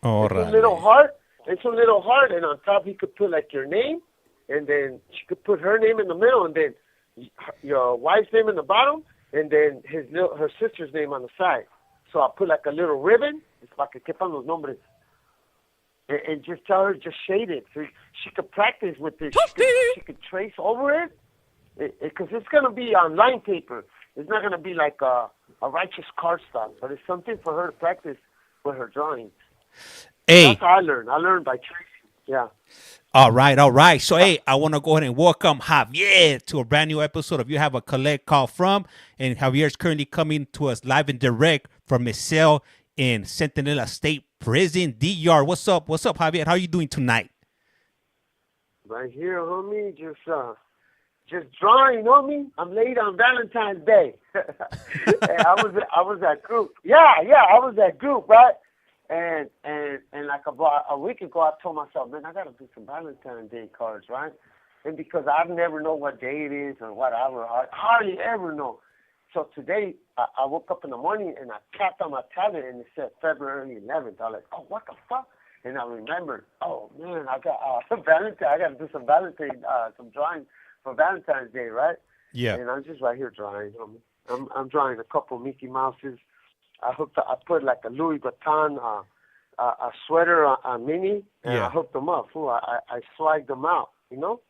It's a little heart. It's a little heart, and on top you could put like your name, and then she could put her name in the middle, and then your wife's name in the bottom, and then her sister's name on the side. So I put like a little ribbon, para que quepan los nombres, and just tell her just shade it. So she could practice with this. She could trace over it, because it's gonna be on line paper. It's not gonna be like a righteous cardstock, but it's something for her to practice with her drawings. Hey. That's how I learned. I learned by tracing. Yeah. All right. So, hey, I want to go ahead and welcome Javier to a brand new episode of You Have a Collect Call From. And Javier is currently coming to us live and direct from his cell in Centinela State Prison, DR. What's up, Javier? How are you doing tonight? Right here, homie. Just drawing, homie. I'm late on Valentine's Day. I was at group. Yeah, I was at group, right? And like about a week ago, I told myself, man, I got to do some Valentine's Day cards, right? And because I never know what day it is or whatever, I hardly ever know. So today, I woke up in the morning and I tapped on my tablet and it said February 11th. I was like, oh, what the fuck? And I remembered, oh man, I got Valentine. I got to do some some drawing for Valentine's Day, right? Yeah. And I'm just right here drawing. I'm drawing a couple Mickey Mouses. I put like a Louis Vuitton a sweater on Minnie, and I hooked them up. Fool, I swagged them out, you know?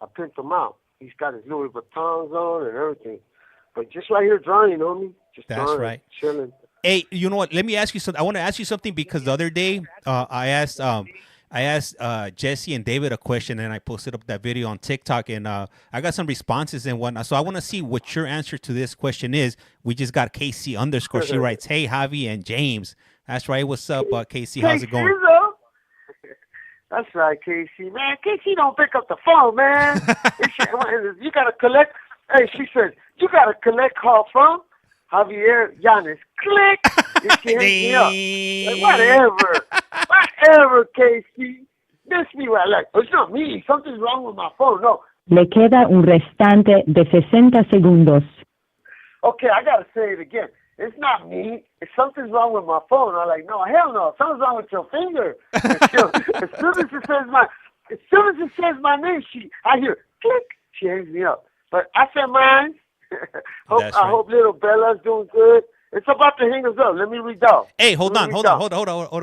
I print them out. He's got his Louis Vuittons on and everything. But just right here drawing, homie. Just That's drawing, right. Chilling. Hey, you know what? Let me ask you something. I want to ask you something because the other day I asked Jesse and David a question, and I posted up that video on TikTok, and I got some responses and whatnot. So I want to see what your answer to this question is. We just got KC _ She writes, hey, Javi and James. That's right. What's up, KC? How's it going? That's right, KC. Man, KC don't pick up the phone, man. You got to collect. Hey, she said, you got to collect call from Javier Yanes. Click. And she hangs me up. Like, whatever, KC. Miss me right. Like, it's not me. Something's wrong with my phone. No. Le queda un restante de 60 segundos. Okay, I got to say it again. It's not me. If something's wrong with my phone, I'm like, no, hell no. Something's wrong with your finger. As soon as it says my name, I hear click. She hangs me up. But I said mine. I hope little Bella's doing good. It's about to hang us up. Let me read down. Hey, hold on,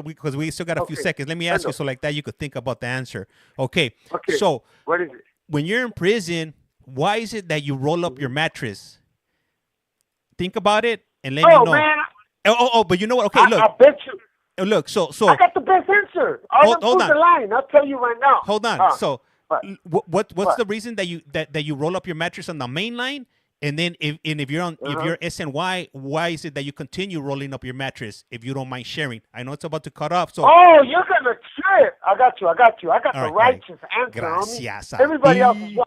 because we still got a few seconds. Let me ask you, so like that you could think about the answer. Okay. So what is it? When you're in prison, why is it that you roll up your mattress? Think about it and let me know. Man. But you know what? Okay, look. I bet you. Look, so I got the best answer. Hold on. The line. I'll tell you right now. Hold on. What's the reason that you roll up your mattress on the main line? And then if you're SNY, why is it that you continue rolling up your mattress if you don't mind sharing? I know it's about to cut off. So you're gonna trip. I got you. I got the righteous answer. Gracias. Everybody else is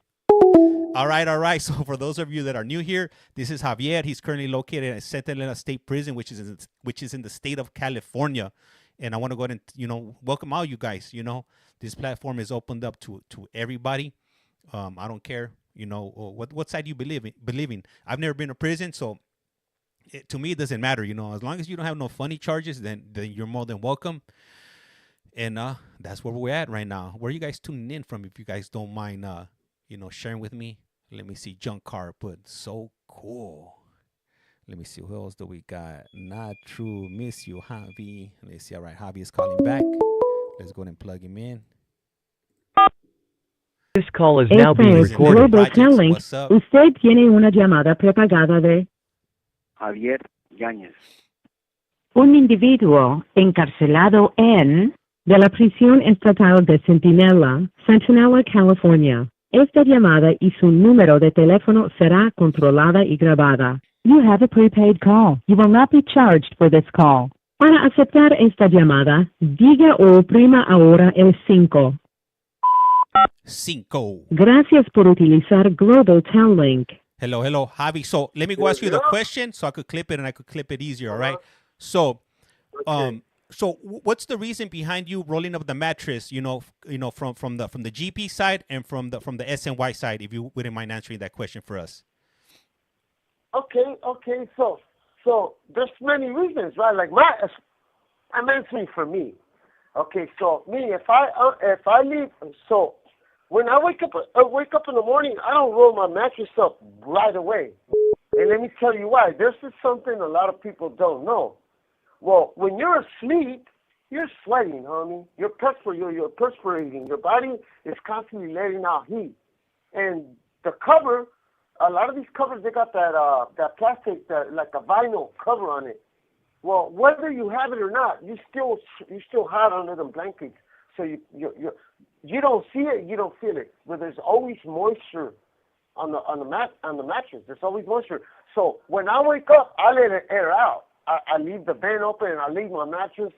All right. So for those of you that are new here, this is Javier. He's currently located at Centinela State Prison, which is in the state of California. And I want to go ahead and welcome all you guys. This platform is opened up to everybody. I don't care. What side you believe in. I've never been to prison, so to me it doesn't matter. As long as you don't have no funny charges, then you're more than welcome. And that's where we're at right now. Where are you guys tuning in from? If you guys don't mind, sharing with me. Let me see. Junk Car put so cool. Let me see. Who else do we got? Not true. Miss you, Javi. Let's see. All right, Javi is calling back. Let's go ahead and plug him in. This call is now being recorded. Usted tiene una llamada prepagada de Javier Yanes. Un individuo encarcelado de la prisión estatal de Centinela, California. Esta llamada y su número de teléfono será controlada y grabada. You have a prepaid call. You will not be charged for this call. Para aceptar esta llamada, diga o oprima ahora el 5. Gracias por utilizar Global Tel Link. Hello, Javi. So let me go ask you the question so I could clip it and I could clip it easier, all right? So, so what's the reason behind you rolling up the mattress, from the GP side and from the SNY side, if you wouldn't mind answering that question for us? Okay. So there's many reasons, right? Like I'm answering for me. Okay, so me, if I leave, so when I wake up in the morning, I don't roll my mattress up right away. And let me tell you why. This is something a lot of people don't know. Well, when you're asleep, you're sweating, homie. You're perspiring. Your body is constantly letting out heat. And the cover, a lot of these covers, they got that plastic, like a vinyl cover on it. Well, whether you have it or not, you still hot under them blankets. So you don't see it, you don't feel it. But there's always moisture on the mattress. There's always moisture. So when I wake up, I let it air out. I leave the vent open and I leave my mattress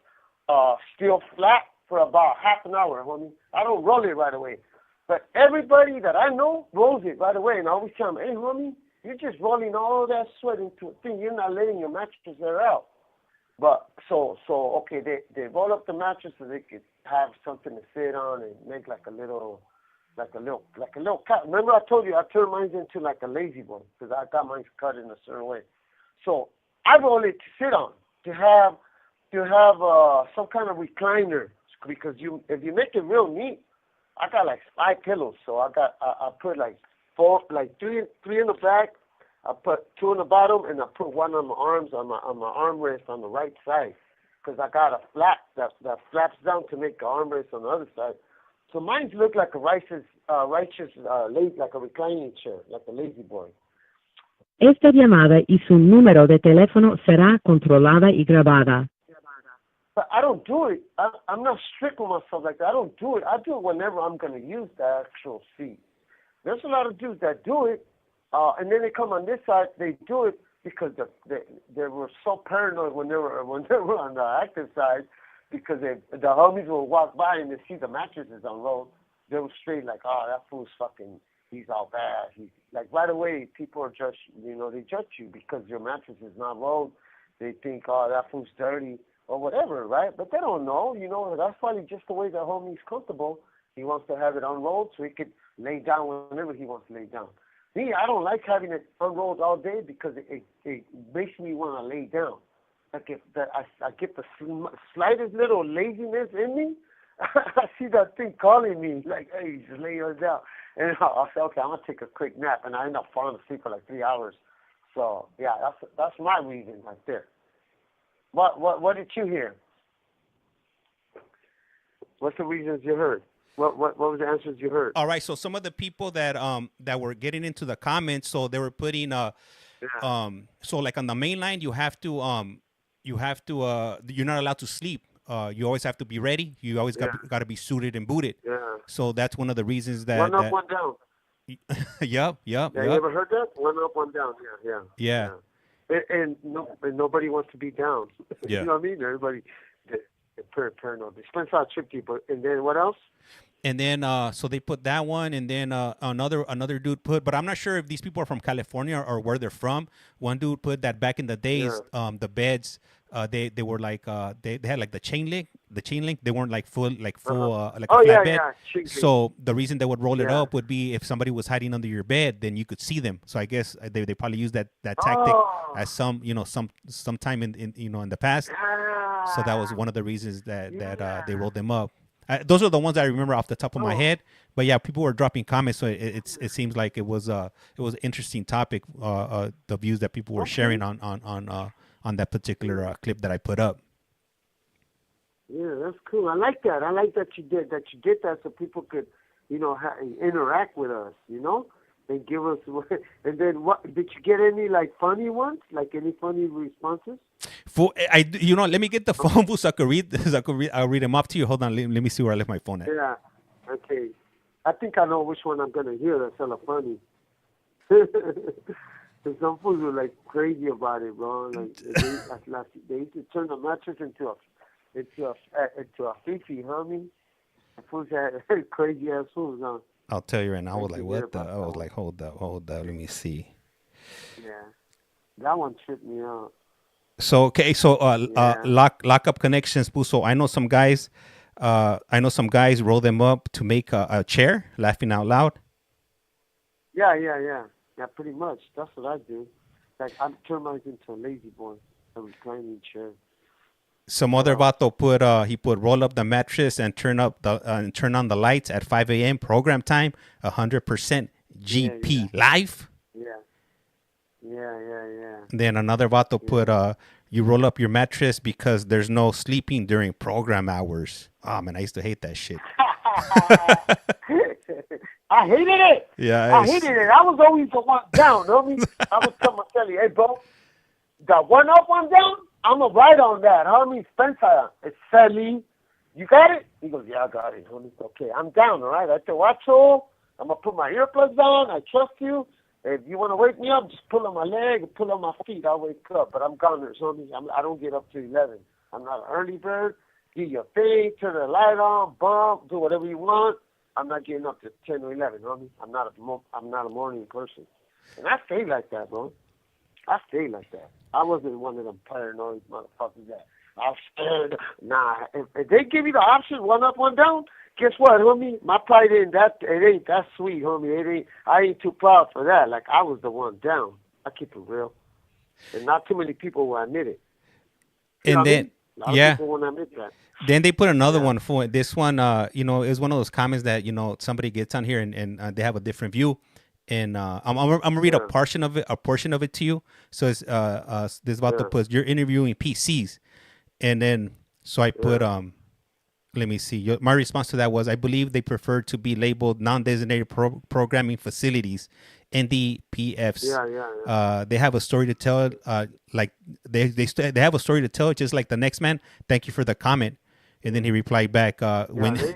still flat for about half an hour, homie. I don't roll it right away. But everybody that I know rolls it right away. And I always tell them, hey, homie, you're just rolling all that sweat into a thing. You're not letting your mattress air out. But so okay, they roll up the mattress so they could have something to sit on and make like a little cut. Remember I told you I turned mine into like a lazy boy because I got mine cut in a certain way. So I roll it to sit on, to have some kind of recliner, because if you make it real neat, I got like 5 pillows, so I put like 4, like three in the back. I put 2 on the bottom, and I put 1 on my arms, on my armrest on the right side, because I got a flap that flaps down to make the armrest on the other side. So mine look like a righteous, like a reclining chair, like a lazy boy. Esta llamada y su número de teléfono será controlada y grabada. But I don't do it. I'm not strict with myself like that. I don't do it. I do it whenever I'm going to use the actual seat. There's a lot of dudes that do it, and then they come on this side. They do it because they were so paranoid when they were on the active side, because the homies will walk by and they see the mattresses unrolled. They were straight like, oh, that fool's fucking, he's all bad. He's like, right away, people are just, they judge you because your mattress is not rolled. They think, oh, that fool's dirty or whatever, right? But they don't know, that's probably just the way the homie's comfortable. He wants to have it unrolled so he could lay down whenever he wants to lay down. Me, I don't like having it unrolled all day because it makes me want to lay down. Like if I get the slightest little laziness in me, I see that thing calling me, like, hey, just lay yours down. And I'll say, okay, I'm going to take a quick nap, and I end up falling asleep for like 3 hours. So, yeah, that's my reason right there. What did you hear? What's the reasons you heard? What was the answers you heard? All right, so some of the people that were getting into the comments, so they were putting so like on the main line, you have to you're not allowed to sleep. You always have to be ready. You always got to be suited and booted. Yeah. So that's one of the reasons that. One up, one down. Yep. Yeah, you ever heard that? 1 up, 1 down. Yeah. And nobody wants to be down. Yeah. You know what I mean? Everybody, they're paranoid. Depends how tricky. But and then what else? And then so they put that one, and then another dude put, but I'm not sure if these people are from California or where they're from. One dude put that back in the days, the beds, they were like they had like the chain link. They weren't like full like a flat bed. So the reason they would roll it up would be if somebody was hiding under your bed, then you could see them. So I guess they probably used that tactic as sometime in in the past. So that was one of the reasons that they rolled them up. Those are the ones I remember off the top of my head, but yeah, people were dropping comments, so it seems like it was an interesting topic. The views that people were sharing on that particular clip that I put up. Yeah, that's cool. I like that. I like that you did that so people could, interact with us. And give us. And then what? Did you get any like funny ones? Like any funny responses? Let me get the phone book so I could read. I'll read them up to you. Hold on, let me see where I left my phone at. Yeah, okay. I think I know which one I'm gonna hear. That's hella funny. Some fools were like crazy about it, bro. Like they used to turn the mattress into a fifi, homie. The fools had crazy ass fools on. I'll tell you right now. I was like, what the? I was like, hold up. Let me see. Yeah, that one tripped me out. So okay, lock up connections, Puso. I know some guys roll them up to make a chair, laughing out loud. Yeah, pretty much. That's what I do. Like I turn mine into a lazy boy, a reclining chair. Some other vato put he put roll up the mattress and turn on the lights at 5 a.m. program time, 100% GP live. Yeah. Then another vato put you roll up your mattress because there's no sleeping during program hours. Oh man, I used to hate that shit. I hated it. Yeah, I hated it. I was always the one down, homie. I would tell my telly, hey, bro, got one up, one down? I'm going to ride on that, homie. Spencer, it's Sally. You got it? He goes, yeah, I got it, homie. Okay, I'm down, all right? I said, watch all. I'm going to put my earplugs on. I trust you. If you want to wake me up, just pull on my leg or pull on my feet. I'll wake up. But I'm goners, homie. I don't get up to 11. I'm not an early bird. Do your thing, turn the light on, bump, do whatever you want. I'm not getting up to 10 or 11, homie. I'm not a morning person. And I stay like that, bro. I stay like that. I wasn't one of them paranoid motherfuckers that I'm scared. Nah, if they give you the option, one up, one down, guess what, homie? My pride ain't that sweet, homie. I ain't too proud for that. Like, I was the one down. I keep it real. And not too many people will admit it. And then, a lot of people won't admit that. Then they put another one for it. This one, it was one of those comments that, somebody gets on here and they have a different view. And I'm gonna read a portion of it to you. So it's this about to put you're interviewing PCs, and then so I put let me see. My response to that was I believe they prefer to be labeled non-designated programming facilities, NDPFs. They have a story to tell. Like they have a story to tell, just like the next man. Thank you for the comment. And then he replied back when he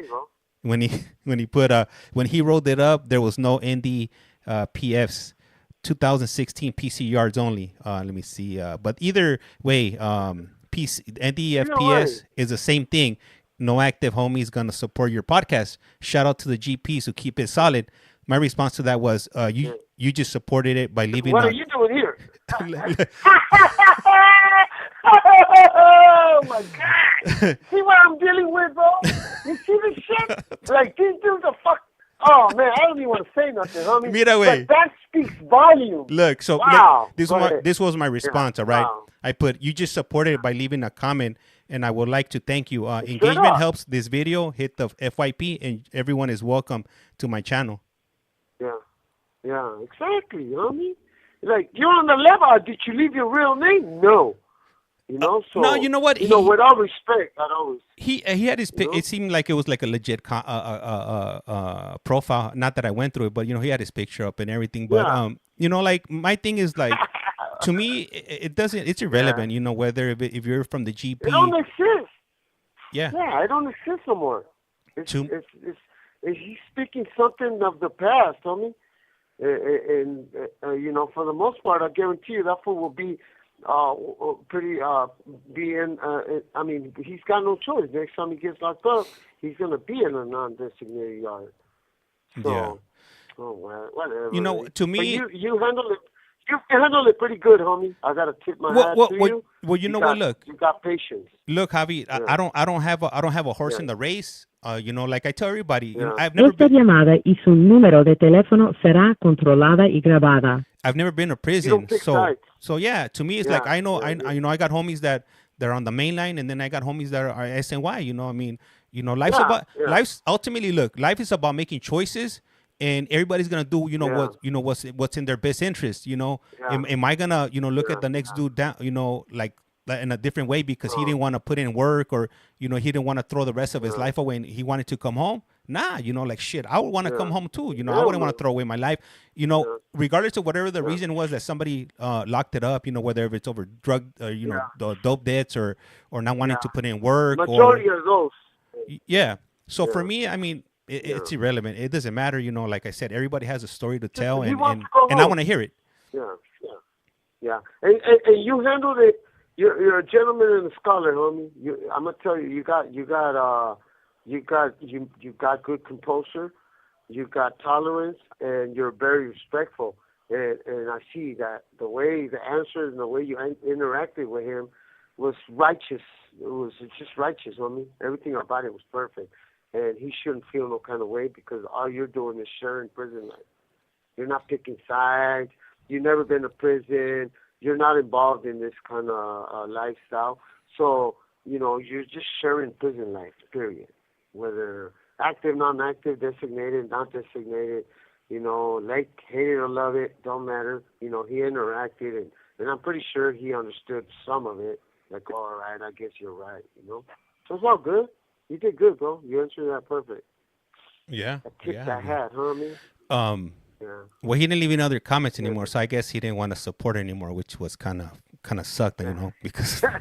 put when he rolled it up, there was no ND. PFs 2016 PC yards only. Let me see. But either way, PC NDFPS is the same thing. No active homies gonna support your podcast. Shout out to the GPs who keep it solid. My response to that was, you just supported it by leaving. What are you doing here? Oh my God! See what I'm dealing with, bro? You see this shit? Like these dudes are fuck. Oh man, I don't even want to say nothing, homie. But that speaks volume. Look, so wow. This was my response. All right, I put you just supported it by leaving a comment, and I would like to thank you. Engagement helps this video hit the FYP, and everyone is welcome to my channel. Yeah, exactly, homie. Like you're on the level. Did you leave your real name? No. So no, you know what? With all respect, I'd always. He had his. It seemed like it was like a legit profile. Not that I went through it, but he had his picture up and everything. But like my thing is like, to me, it doesn't. It's irrelevant. Whether if you're from the GP. It don't exist. Yeah, it don't exist no more. It's he's speaking something of the past, homie. And for the most part, I guarantee you that fool will be. I mean, he's got no choice. Next time he gets locked up, he's going to be in a non-designated yard. So, whatever. To me... You handle it. You handle it pretty good, homie. I got to tip my hat to you. Well, you know what? Look. You got patience. Look, Javi, I don't have a horse in the race. Like I tell everybody, I've never Esta llamada y su número de teléfono será controlada y grabada. I've never been to prison, so yeah. To me, it's like I know, I got homies that they're on the main line, and then I got homies that are SNY. I mean, life's ultimately life is about making choices, and everybody's gonna do what's in their best interest. Am I gonna look at the next dude down? Like in a different way because he didn't want to put in work, or he didn't want to throw the rest of his life away and he wanted to come home. Nah, like shit, I would want to come home too. I wouldn't want to throw away my life. Regardless of whatever the reason was that somebody locked it up, whether it's over drug, the dope debts or not wanting to put in work. Majority of those. Yeah. So for me, I mean, it's irrelevant. It doesn't matter. Like I said, everybody has a story to tell, and I want to hear it. Yeah. And you handled it. You're a gentleman and a scholar, homie. I'm gonna tell you, you got good composure, you got tolerance, and you're very respectful. And I see that the way the answers and the way you interacted with him was righteous. It was just righteous, homie. Everything about it was perfect. And he shouldn't feel no kind of way because all you're doing is sharing prison life. You're not picking sides. You've never been to prison. You're not involved in this kind of lifestyle. So you're just sharing prison life, period. Whether active, non-active, designated, not designated, like, hate it or love it, don't matter. He interacted, and I'm pretty sure he understood some of it. Like, all right, I guess you're right, So it's all good. You did good, bro. You answered that perfect. Yeah. I tipped that hat, homie. Yeah. Well, he didn't leave any other comments anymore, so I guess he didn't want to support anymore, which was kind of sucked, because I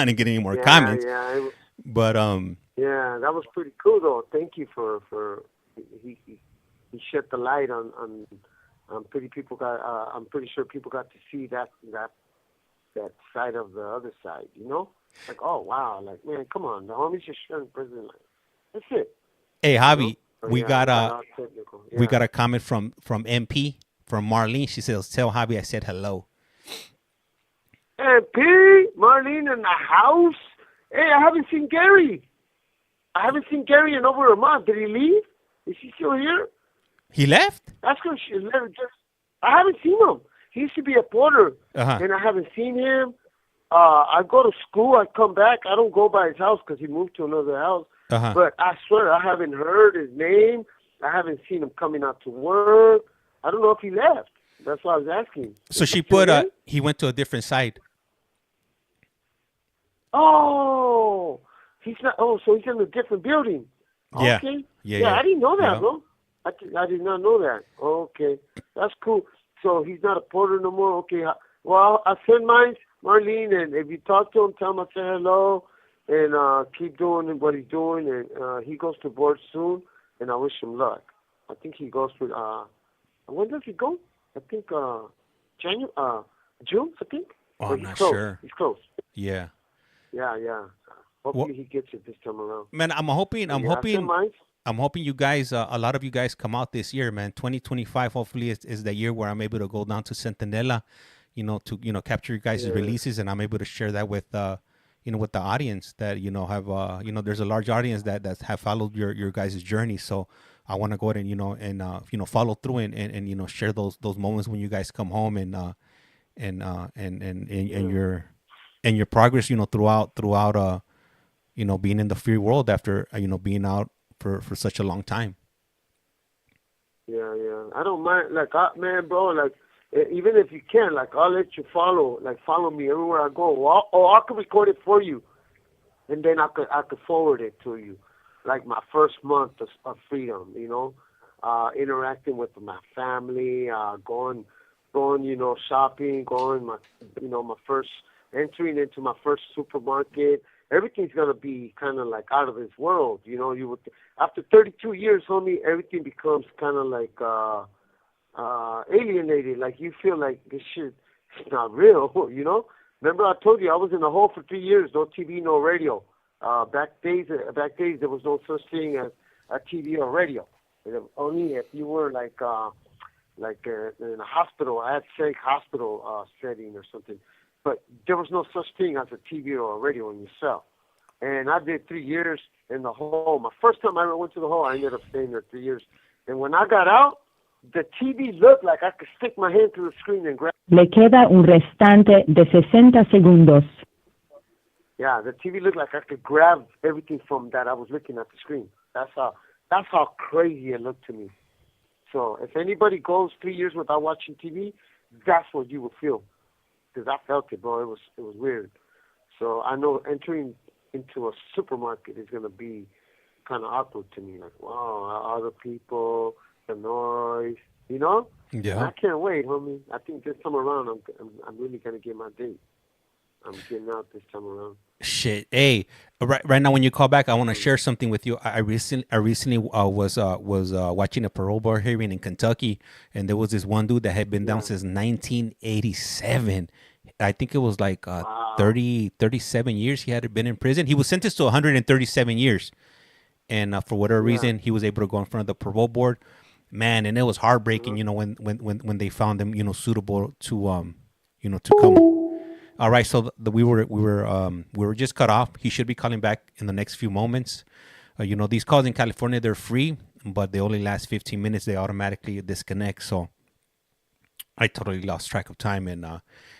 didn't get any more comments. Yeah. But yeah, that was pretty cool though. Thank you for he shed the light on pretty people got. I'm pretty sure people got to see that side of the other side. Like, oh wow, like, man, come on, the homies just sharing prison life. That's it. Hey, Javi. We got we got a comment from MP, from Marlene. She says, "Tell Javi I said hello." MP, Marlene in the house. Hey, I haven't seen Gary. In over a month. Did he leave? Is he still here? He left? That's because I haven't seen him. He used to be a porter, and I haven't seen him. I go to school. I come back. I don't go by his house because he moved to another house. But I swear, I haven't heard his name. I haven't seen him coming out to work. I don't know if he left. That's why I was asking. So she put he went to a different site. Oh, he's not. Oh, so he's in a different building. Yeah. Okay. Yeah. I didn't know that, bro. I did not know that. Okay, that's cool. So he's not a porter no more. Okay. Well, I send mine, Marlene, and if you talk to him, tell him I say hello, and keep doing what he's doing. And he goes to board soon, and I wish him luck. I think he goes with. When does he go? I think June. I think. Oh, I'm not sure. He's close. Yeah. Yeah. Hopefully he gets it this time around. Man, I'm hoping you guys, a lot of you guys come out this year, man. 2025 hopefully is the year where I'm able to go down to Centinela, to capture you guys' releases, and I'm able to share that with with the audience that have there's a large audience that have followed your guys' journey. So I want to go ahead and follow through and share those moments when you guys come home and your progress throughout being in the free world after being out for such a long time. Yeah. I don't mind. Like, man, bro. Like, even if you can, like, I'll let you follow me everywhere I go. Or I could record it for you, and then I could forward it to you. Like my first month of freedom, interacting with my family, going, shopping, my first entering into my first supermarket. Everything's gonna be kind of like out of this world, You would, after 32 years, homie, everything becomes kind of like alienated. Like you feel like this shit is not real, Remember I told you I was in a hole for 3 years, no TV, no radio. Back days there was no such thing as a TV or radio. Only if you were like in a hospital, a psych hospital setting or something. But there was no such thing as a TV or a radio in your cell. And I did 3 years in the hole. My first time I ever went to the hole, I ended up staying there 3 years. And when I got out, the TV looked like I could stick my hand through the screen and grab. Le queda un restante de 60 segundos. Yeah, the TV looked like I could grab everything from that I was looking at the screen. That's how crazy it looked to me. So if anybody goes 3 years without watching TV, that's what you will feel. Because I felt it, bro. It was weird. So I know entering into a supermarket is going to be kind of awkward to me. Like, wow, other people, the noise, Yeah. And I can't wait, homie. I think this time around, I'm really going to get my date. I'm getting out this time around. Shit. Hey, right now when you call back, I want to share something with you. I recently was watching a parole board hearing in Kentucky, and there was this one dude that had been down since 1987. I think it was like 37 years he had been in prison. He was sentenced to 137 years, and for whatever reason, he was able to go in front of the parole board. Man, and it was heartbreaking, when they found him, suitable to to come. All right, so we were just cut off. He should be calling back in the next few moments. These calls in California, they're free, but they only last 15 minutes. They automatically disconnect. So I totally lost track of time and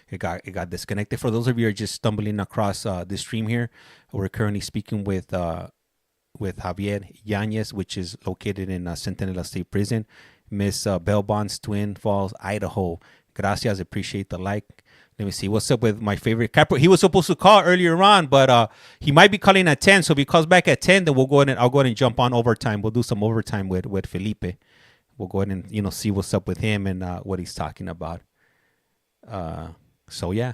it got disconnected. For those of you who are just stumbling across this stream here, we're currently speaking with Javier Yanez, which is located in Centinela State Prison. Miss Bell Bonds, Twin Falls, Idaho. Gracias, appreciate the like. Let me see what's up with my favorite Capo. He was supposed to call earlier on, but he might be calling at 10. So if he calls back at 10, then I'll go ahead and jump on overtime. We'll do some overtime with Felipe. We'll go ahead and see what's up with him and what he's talking about. So yeah,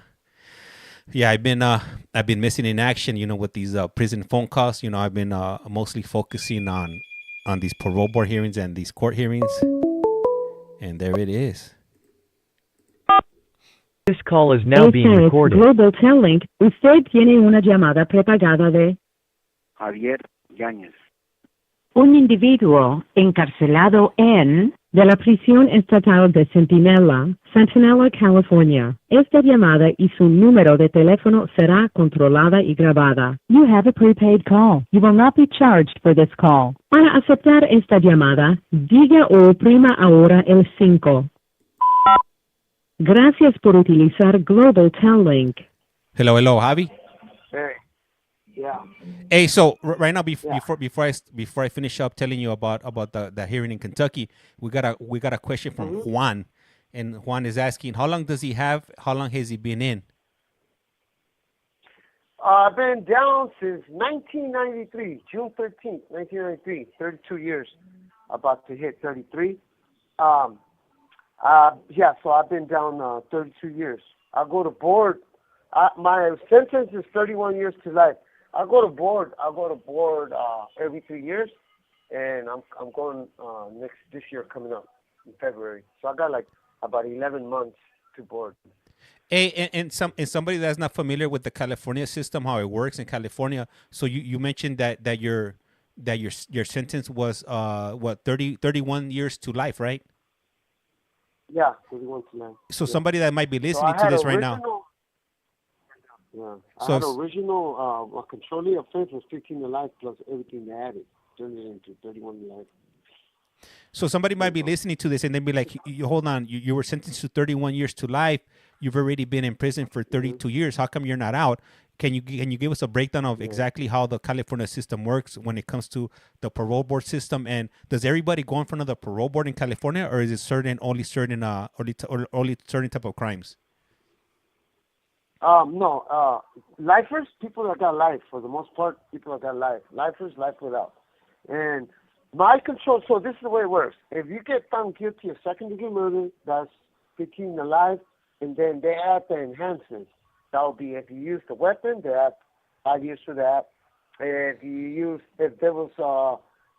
I've been missing in action. With these prison phone calls. I've been mostly focusing on these parole board hearings and these court hearings. And there it is. This call is now being recorded. Global Telling. Usted tiene una llamada prepagada de Javier Yáñez. un individuo encarcelado de la prisión estatal de Centinela, California. Esta llamada y su número de teléfono será controlada y grabada. You have a prepaid call. You will not be charged for this call. Para aceptar esta llamada, diga o oprima ahora el 5. Gracias por utilizar Global Telling. Hello, Javi. Hey. Yeah. Hey, so right now, before I finish up telling you about the hearing in Kentucky, we got a question from Juan, and Juan is asking, how long does he have? How long has he been in? I've been down since 1993, June 13th, 1993, 32 years, about to hit 33. So I've been down 32 years. I go to board. My sentence is 31 years to life. I go to board every 3 years, and I'm going this year coming up in February. So I got like about 11 months to board. Hey, and somebody that's not familiar with the California system, how it works in California. So you mentioned that your sentence was 31 years to life, right? Yeah, 31 to life. So somebody that might be listening to this right now. Yeah. So I had original controlling offense was 15 to life plus everything they added, turning it into 31 to life. So somebody might be listening to this and then be like, hold on, you were sentenced to 31 years to life. You've already been in prison for 32 years. How come you're not out? Can you give us a breakdown of exactly how the California system works when it comes to the parole board system? And does everybody go in front of the parole board in California, or is it only certain type of crimes? No, lifers, people that got life, for the most part, people that got life. Lifers, life without. And my control, so this is the way it works. If you get found guilty of second-degree murder, that's 15 to life, and then they add the enhancements. That would be if you use the weapon, they add 5 years for that. If there was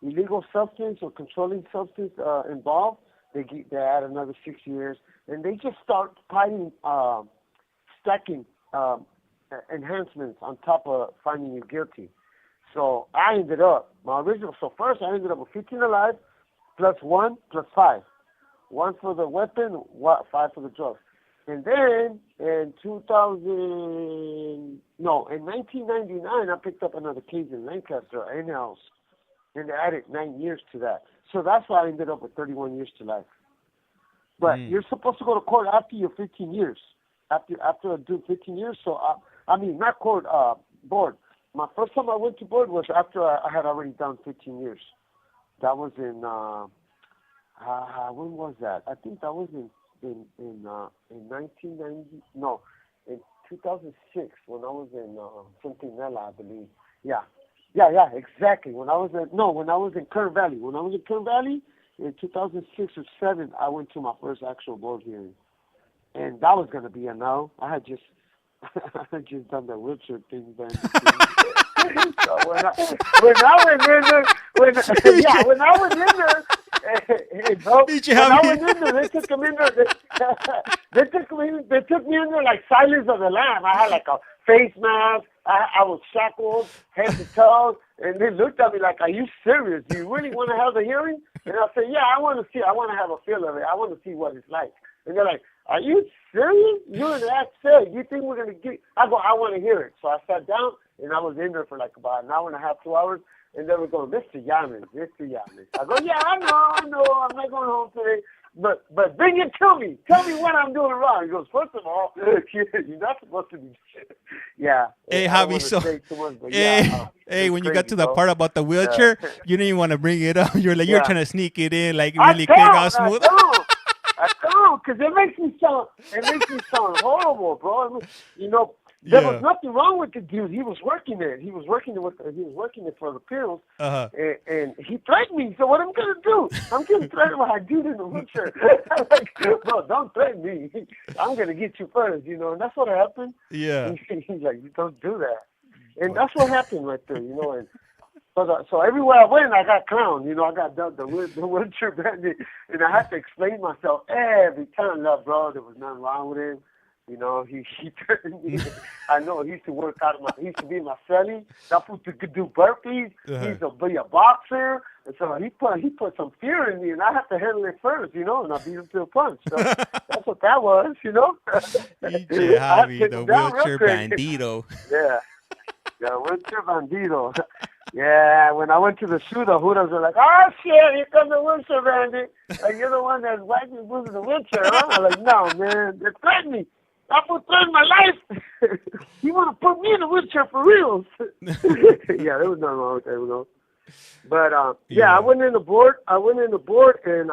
illegal substance or controlling substance involved, they add another 6 years. And they just start stacking enhancements on top of finding you guilty. So I ended up, first I ended up with 15 alive, plus 1, plus 5. 1 for the weapon, 5 for the drugs. And then in 1999, I picked up another case in Lancaster, in-house, and they added 9 years to that. So that's why I ended up with 31 years to life. But you're supposed to go to court after your 15 years. After I do 15 years, so not court, board. My first time I went to board was after I had already done 15 years. That was in when was that? I think that was in 1990. No, in 2006 when I was in Centinela, I believe. Yeah, exactly. When I was in Kern Valley. When I was in Kern Valley in 2006 or 7, I went to my first actual board hearing. And that was going to be a no. I had just done the Richard thing then. So when I went in there, they took him in there. They took me in there like Silence of the Lamb. I had like a face mask. I was shackled, head to toe, and they looked at me like, "Are you serious? Do you really want to have the hearing?" And I said, "Yeah, I want to see. I want to have a feel of it. I want to see what it's like." And they're like, "Are you serious? You're an actor. You think we're going to get..." I go, "I want to hear it." So I sat down, and I was in there for like about an hour and a half, 2 hours. And they were going, Mr. Yaman. I go, "Yeah, I know. I'm not going home today." but bring it to me. Tell me what I'm doing wrong. He goes, first of all, you're not supposed to be. Yeah. Hey, I don't Javi, wanna so say too much, but hey, when you got crazy, to the bro. part about the wheelchair, you didn't even want to bring it up. You're like, you're Yeah. trying to sneak it in, like I really quick, all smooth. I don't, because it makes me sound horrible, bro. I mean, you know, there was nothing wrong with the dude. He was working it. He was working it for the pills, and he threatened me. So what am I gonna do? I'm getting threatened by a dude in the wheelchair. I'm like, bro, don't threaten me. I'm gonna get you first, you know. And that's what happened. Yeah. He's like, you don't do that. And that's what happened right there, you know. And so everywhere I went, I got clowned. You know, I got the wheelchair bandit, and I had to explain myself every time. No, bro, there was nothing wrong with him. You know, he turned me. I know he used to work out he used to be my celly. That fool could do burpees. He used to be a boxer. And so he put some fear in me, and I had to handle it first, you know, and I beat him to a punch. So that's what that was, you know. Javi, the wheelchair bandito. Yeah. Yeah, wheelchair bandito. Yeah, when I went to the shoot, the hooters were like, "Oh shit, here comes the wheelchair bandit! Like you're the one that's whacking fools in the wheelchair, huh?" I'm like, "No, man, they threatened me. That fool threatened my life. You want to put me in the wheelchair for real?" Yeah, there was nothing wrong with that, you know. But yeah, I went in the board, and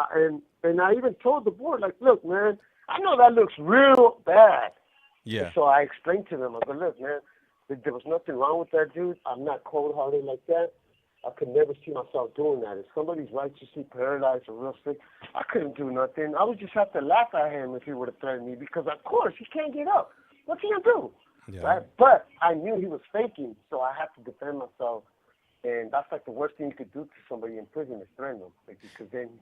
I even told the board, like, "Look, man, I know that looks real bad." Yeah. So I explained to them, I go, "Look, man, there was nothing wrong with that dude. I'm not cold-hearted like that. I could never see myself doing that. If somebody's righteously paralyzed or real sick, I couldn't do nothing. I would just have to laugh at him if he would have threatened me because, of course, he can't get up. What's he going to do?" Yeah. Right? But I knew he was faking, so I had to defend myself. And that's like the worst thing you could do to somebody in prison is threaten them. Like, because then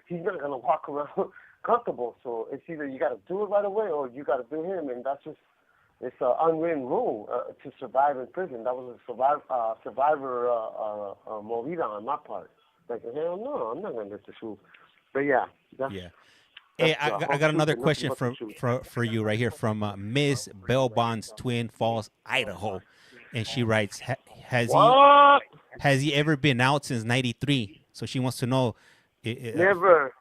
he's not going to walk around comfortable. So it's either you got to do it right away or you got to do him. And that's just, it's an unwritten rule to survive in prison. That was a survivor movida on my part. Like, hell no, I'm not going to let this fool. But yeah. Hey, I got another question for you right here from Miss Bell Bonds, Twin Falls, Idaho. And she writes, has he ever been out since 93? So she wants to know. Never.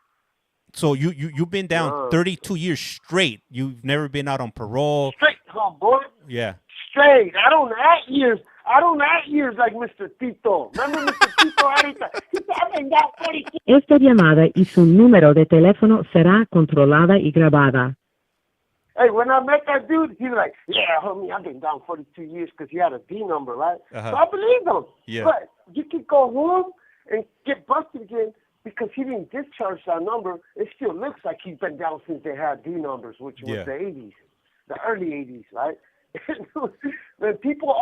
So you've been down 32 years straight. You've never been out on parole. Straight, homeboy. Yeah. Straight. I don't act years like Mr. Tito. Remember Mr. Tito? He said, I've been down 42. Esta llamada y su número de teléfono será controlada y grabada. Hey, when I met that dude, he was like, "Yeah, homie, I've been down 42 years," because he had a D number, right? So I believed him. Yeah. But you could go home and get busted again because he didn't discharge that number. It still looks like he's been down since they had D numbers, which was the 80s, the early 80s, right? But people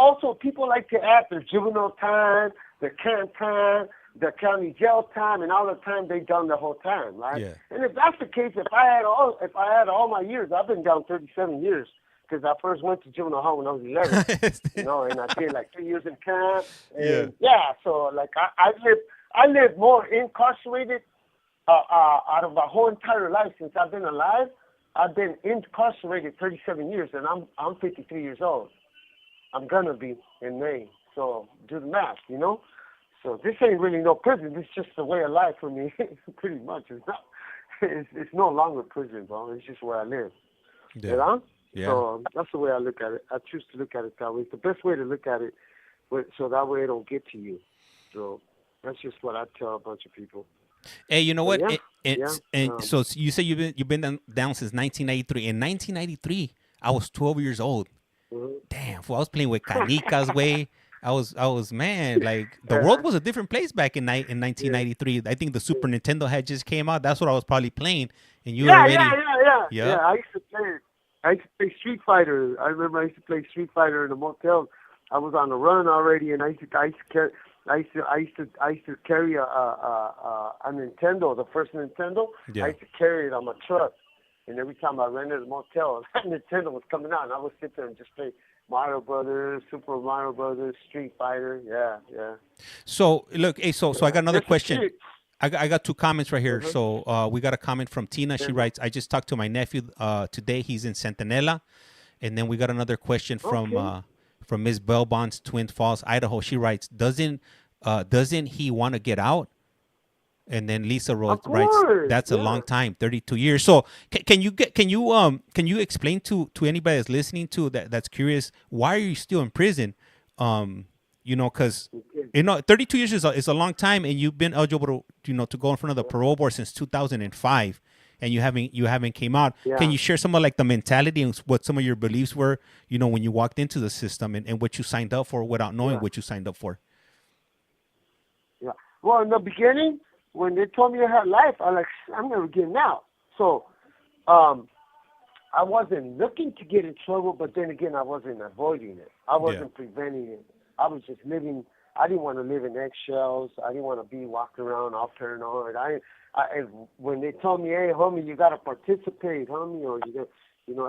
like to add their juvenile time, their camp time, their county jail time, and all the time they done the whole time, right? Yeah. And if that's the case, if I had all my years, I've been down 37 years because I first went to juvenile hall when I was 11, you know, and I did like 3 years in camp. And so like I lived more incarcerated out of my whole entire life since I've been alive. I've been incarcerated 37 years, and I'm 53 years old. I'm gonna be in May, so do the math, you know. So this ain't really no prison. It's just a way of life for me, pretty much. It's not. It's no longer prison, bro. It's just where I live. Yeah. You know? Yeah. So that's the way I look at it. I choose to look at it that way. It's the best way to look at it, so that way it don't get to you. So that's just what I tell a bunch of people. Hey, you know what? Yeah. So you say you've been down since 1993. In 1993, I was 12 years old. Mm-hmm. Damn, fool, I was playing with canicas way. I was man, like the world was a different place back in 1993. I think the Super Nintendo had just came out. That's what I was probably playing. And you already Yeah, I used to play Street Fighter. I remember I used to play Street Fighter in a motel. I was on the run already, and I used to carry a Nintendo, the first Nintendo. Yeah. I used to carry it on my truck, and every time I rented a motel, that Nintendo was coming out, and I would sit there and just play Mario Brothers, Super Mario Brothers, Street Fighter. Yeah. So look, hey, so I got another question. I got two comments right here. So we got a comment from Tina. She writes, "I just talked to my nephew today. He's in Centinela." And then we got another question from Ms. Bell Bonds, Twin Falls, Idaho. She writes, "Doesn't he want to get out?" And then Lisa Of writes, course, that's a long time, 32 years. So can you explain to anybody that's listening to that's curious, why are you still in prison? Because 32 years is a long time, and you've been eligible to go in front of the parole board since 2005, and you haven't came out. Yeah. Can you share some of like the mentality and what some of your beliefs were, when you walked into the system, and what you signed up for without knowing what you signed up for? Yeah. Well, in the beginning, when they told me I had life, I'm never getting out. So, I wasn't looking to get in trouble, but then again, I wasn't avoiding it. I wasn't preventing it. I was just living. I didn't want to live in eggshells. I didn't want to be walking around all paranoid. When they told me, "Hey, homie, you got to participate, homie," or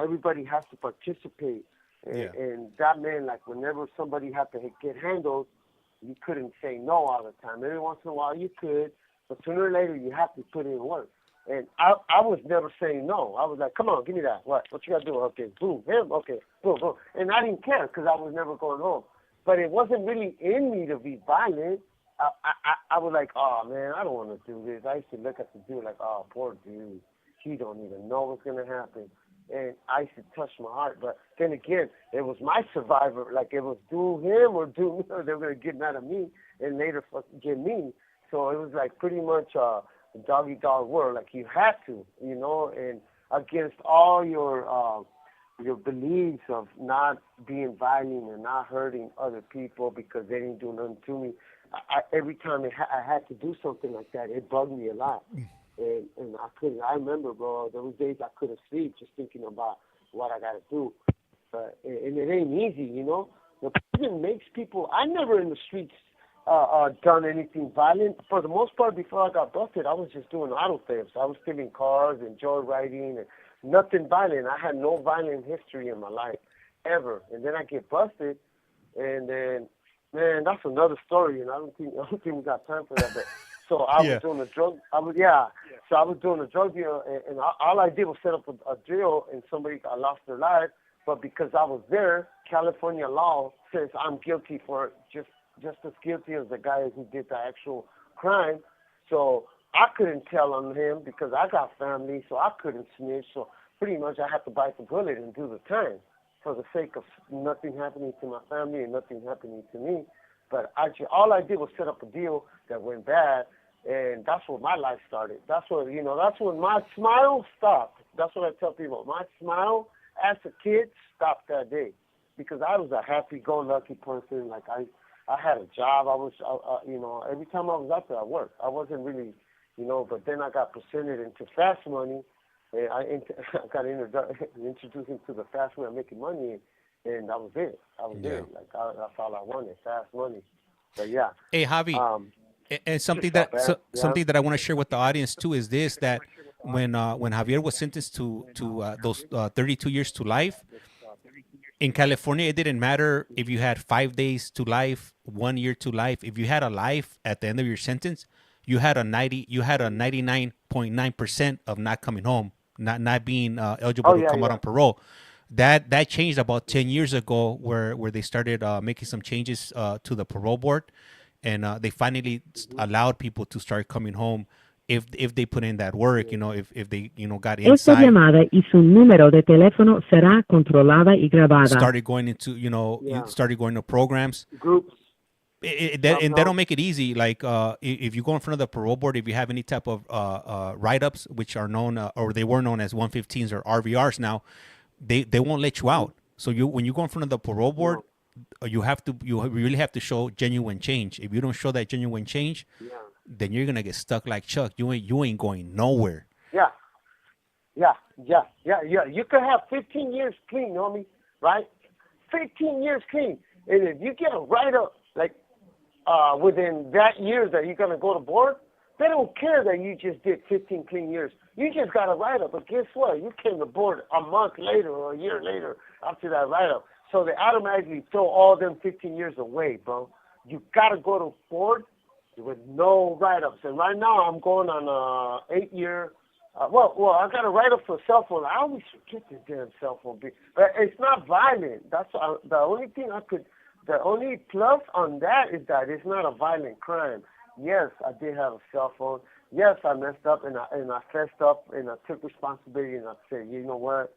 everybody has to participate, and that meant like whenever somebody had to get handled, you couldn't say no all the time. Every once in a while you could, but sooner or later you have to put in work. And I was never saying no. I was like, come on, give me that. What you got to do? Okay, boom, him, okay, boom, boom. And I didn't care because I was never going home. But it wasn't really in me to be violent. I was like, oh, man, I don't want to do this. I used to look at the dude like, oh, poor dude. He don't even know what's going to happen. And I used to touch my heart. But then again, it was my survivor. Like, it was do him or do me. Or they were going to get mad at me and later get me. So it was like pretty much a dog-eat-dog world. Like, you had to, and against all your beliefs of not being violent and not hurting other people because they didn't do nothing to me. Every time I had to do something like that, it bugged me a lot. And I couldn't. I remember, bro, there was days I couldn't sleep just thinking about what I got to do. And it ain't easy, The prison makes people. I never in the streets done anything violent. For the most part, before I got busted, I was just doing auto thefts. I was stealing cars and joyriding and nothing violent. I had no violent history in my life ever. And then I get busted, and then, man, that's another story. And I don't think we got time for that. But so I was doing a drug. So I was doing a drug deal, and all I did was set up a drill, and somebody lost their life. But because I was there, California law says I'm guilty for just as guilty as the guy who did the actual crime. So I couldn't tell on him because I got family, so I couldn't snitch. So pretty much I had to bite the bullet and do the time for the sake of nothing happening to my family and nothing happening to me. But all I did was set up a deal that went bad, and that's where my life started. That's when my smile stopped. That's what I tell people. My smile as a kid stopped that day because I was a happy-go-lucky person. Like I had a job. I was, every time I was out there, I worked. I wasn't really, but then I got presented into fast money. And I got introduced into the fast way of making money, and that was it. Like, that's all I wanted, fast money. But, yeah. Hey, Javi, and something that I want to share with the audience, too, is this, that when Javier was sentenced to those 32 years to life, in California, it didn't matter if you had 5 days to life, 1 year to life. If you had a life at the end of your sentence, you had a 99.9% of not coming home, not being eligible to come out on parole. That changed about 10 years ago, where they started making some changes to the parole board, and they finally allowed people to start coming home if they put in that work, if they got inside. Esta llamada y su número de teléfono será controlada y grabada. Started going into started going to programs, groups. And they don't make it easy. Like if you go in front of the parole board, if you have any type of write-ups, which are known or they were known as 115s or RVRs now, they won't let you out. So when you go in front of the parole board, you really have to show genuine change. If you don't show that genuine change, then you're gonna get stuck like Chuck. You ain't going nowhere. Yeah. You could have 15 years clean, homie, right? 15 years clean, and if you get a write-up like within that year that you're gonna go to board, they don't care that you just did 15 clean years. You just got a write-up, but guess what? You came to board a month later or a year later after that write-up. So they automatically throw all them 15 years away, bro. You got to go to board with no write-ups. And right now I'm going on a 8-year. Well, I got a write-up for a cell phone. I always forget the damn cell phone. But it's not violent. That's the only thing I could. The only plus on that is that it's not a violent crime. Yes, I did have a cell phone. Yes, I messed up and I fessed up and I took responsibility and I said, you know what,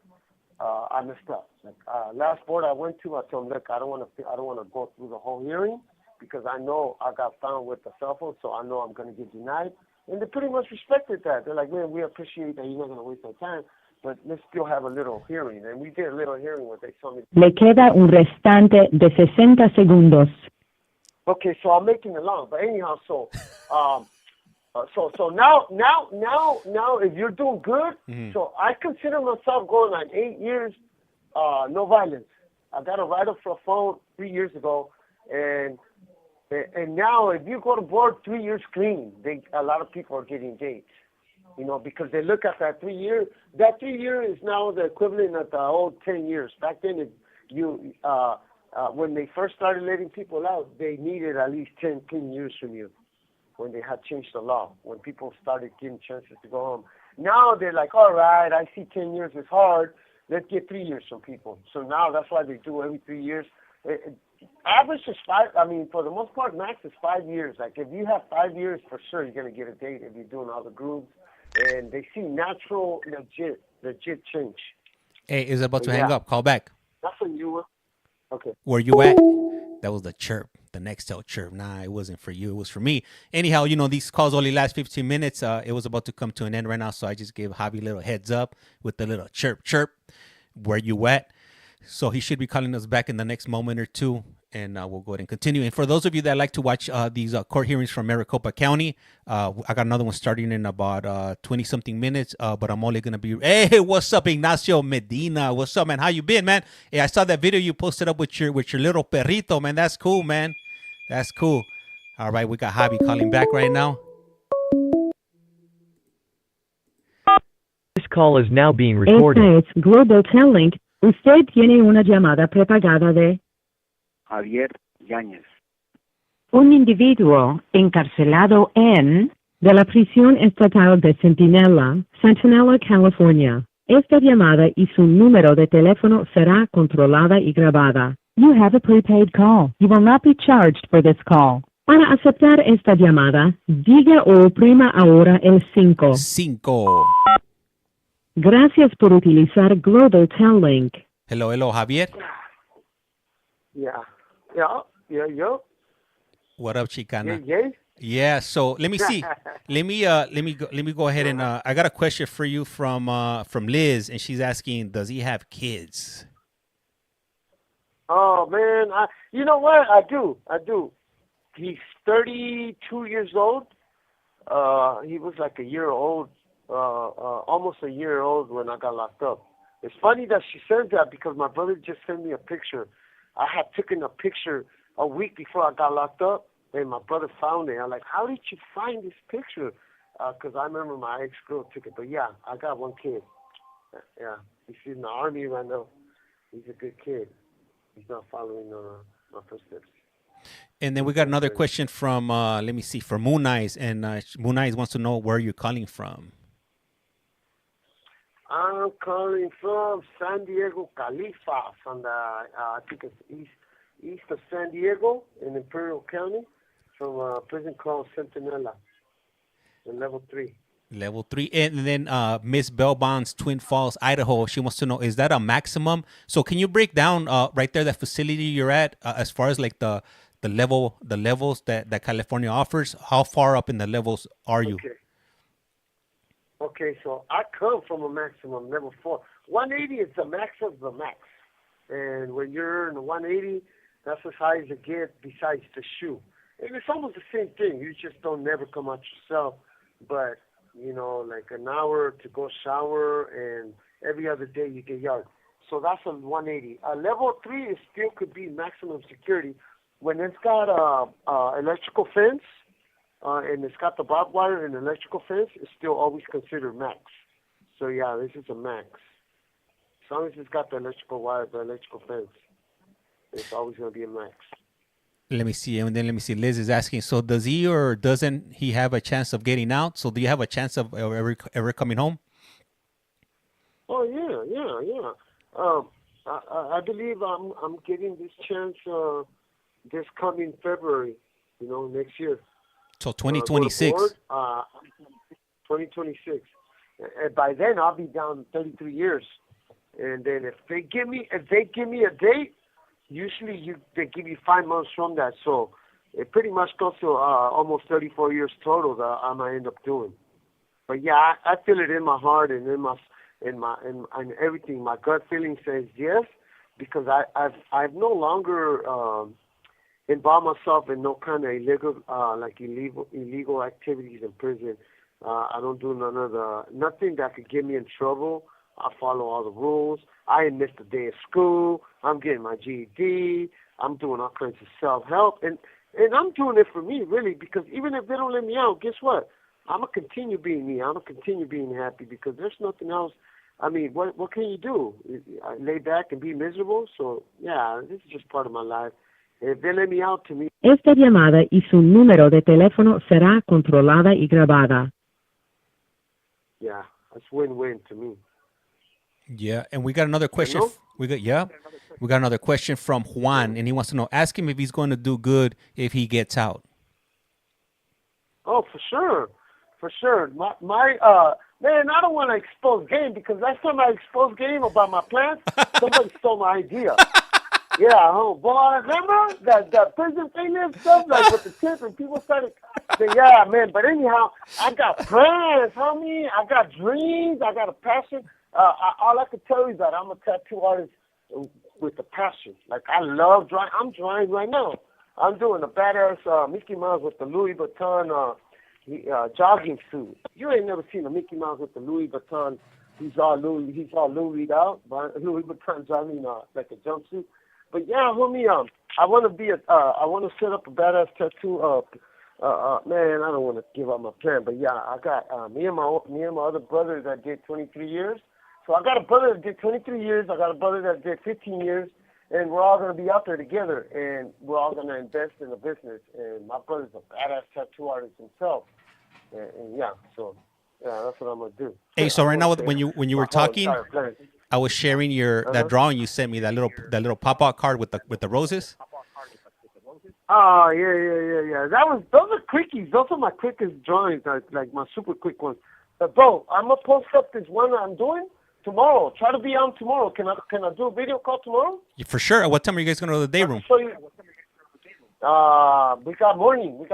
I messed up. Like, last board I went to, I told them, look, I don't want to go through the whole hearing because I know I got found with the cell phone, so I know I'm going to get denied. And they pretty much respected that. They're like, man, we appreciate that you're not going to waste our time, but let's still have a little hearing. And we did a little hearing where they told me. Le queda un restante de 60 segundos. Okay, so I'm making it long, but anyhow, so now, if you're doing good, so I consider myself going on 8 years, no violence. I got a write-up for a phone 3 years ago, and now if you go to board 3 years clean, a lot of people are getting dates, because they look at that 3 year. That 3 year is now the equivalent of the old 10 years. Back then, when they first started letting people out, they needed at least 10 clean years from you. When they had changed the law, when people started getting chances to go home. Now they're like, all right, I see 10 years is hard. Let's get 3 years from people. So now that's why they do every 3 years. Average is 5. I mean, for the most part, max is 5 years. Like if you have 5 years, for sure you're gonna get a date if you're doing all the grooves. And they see natural, legit change. Hey, is it about to hang up? Call back. That's when you were. Okay. Where you at? That was the chirp. The Nextel chirp. Nah, it wasn't for you. It was for me. Anyhow, these calls only last 15 minutes. It was about to come to an end right now, so I just gave Javi a little heads up with the little chirp. Where you at? So he should be calling us back in the next moment or two, and we'll go ahead and continue. And for those of you that like to watch these court hearings from Maricopa County, I got another one starting in about 20-something minutes, but I'm only going to be... Hey, what's up, Ignacio Medina? What's up, man? How you been, man? Hey, I saw that video you posted up with your little perrito, man. That's cool, man. That's cool. All right, we got Javi calling back right now. This call is now being recorded. Esta es Global Telling. Usted tiene una llamada prepagada de Javier Yáñez. un individuo encarcelado de la prisión estatal de Centinela, California. Esta llamada y su número de teléfono será controlada y grabada. You have a prepaid call. You will not be charged for this call. Para aceptar esta llamada, diga o oprima ahora el 5. 5. Gracias por utilizar Global Telling. Hello, Javier. Yeah. What up, Chicana? Yeah. Yeah, so let me see. let me go ahead and I got a question for you from Liz, and she's asking, does he have kids? Oh man, you know what? I do. He's 32 years old. He was like a year old, almost a year old when I got locked up. It's funny that she says that because my brother just sent me a picture. I had taken a picture a week before I got locked up, and my brother found it. I'm like, how did you find this picture? Because I remember my ex-girl took it. But yeah, I got one kid. Yeah, he's in the Army right now. He's a good kid. He's not following my footsteps. And then we got another question from, from Moon Eyes. And Moon Eyes wants to know where you're calling from. I'm calling from San Diego, Califa, from the, I think it's east of San Diego in Imperial County, from a prison called Centinela, in level 3. Level 3. And then Miss Bellbon's Twin Falls, Idaho, she wants to know, is that a maximum? So can you break down right there that facility you're at as far as like the levels that California offers? How far up in the levels are you? Okay, so I come from a maximum, level 4. 180 is the max of the max. And when you're in the 180, that's as high as it gets besides the shoe. And it's almost the same thing. You just don't never come out yourself. But, like an hour to go shower, and every other day you get yard. So that's a 180. Level 3 is still could be maximum security. When it's got electrical fence, and it's got the barbed wire and electrical fence, it's still always considered max. So yeah, this is a max. As long as it's got the electrical wire, the electrical fence, it's always going to be a max. Let me see. Liz is asking, so does he or doesn't he have a chance of getting out? So do you have a chance of ever coming home? Oh, yeah. I believe I'm getting this chance this coming February, next year. So 2026. 2026. And by then I'll be down 33 years. And then if they give me a date, usually they give you 5 months from that. So it pretty much goes to almost 34 years total that I might end up doing. But yeah, I feel it in my heart and in everything. My gut feeling says yes, because I've no longer involved myself in no kind of illegal activities in prison. I don't do nothing that could get me in trouble. I follow all the rules. I ain't missed a day of school. I'm getting my GED. I'm doing all kinds of self-help. And I'm doing it for me, really, because even if they don't let me out, guess what? I'm going to continue being me. I'm going to continue being happy, because there's nothing else. I mean, what can you do? Lay back and be miserable? So, yeah, this is just part of my life. If they let me out, to me. Esta llamada y su número de teléfono será controlada y grabada. Yeah, that's win-win to me. Yeah, and we got another question. We got another question from Juan, and he wants to know, ask him if he's going to do good if he gets out. Oh, for sure. My man, I don't want to expose game, because last time I exposed game about my plans, somebody stole my idea. Yeah, oh boy, remember that prison thing and stuff, like with the tip, and people started saying, yeah, man. But anyhow, I got plans, homie. I got dreams. I got a passion. All I can tell you is that I'm a tattoo artist with a passion. Like, I love drawing. I'm drawing right now. I'm doing a badass Mickey Mouse with the Louis Vuitton jogging suit. You ain't never seen a Mickey Mouse with the Louis Vuitton. He's all Louis out, but Louis Vuitton jogging like a jumpsuit. But yeah, homie, I want to set up a badass tattoo. Man, I don't want to give up my plan, but yeah, I got me and my other brother that did 23 years. So I got a brother that did 23 years. I got a brother that did 15 years, and we're all gonna be out there together, and we're all gonna invest in the business. And my brother's a badass tattoo artist himself, and yeah, so yeah, that's what I'm gonna do. Hey, so right now when you were talking, I was sharing that drawing you sent me, that little pop-out card with the roses. Oh yeah. Those are quickies. Those are my quickest drawings, like my super quick ones. But bro, I'm gonna post up this one I'm doing tomorrow. Try to be on tomorrow. Can I do a video call tomorrow? Yeah, for sure. What time are you guys gonna go to the day room? We got morning.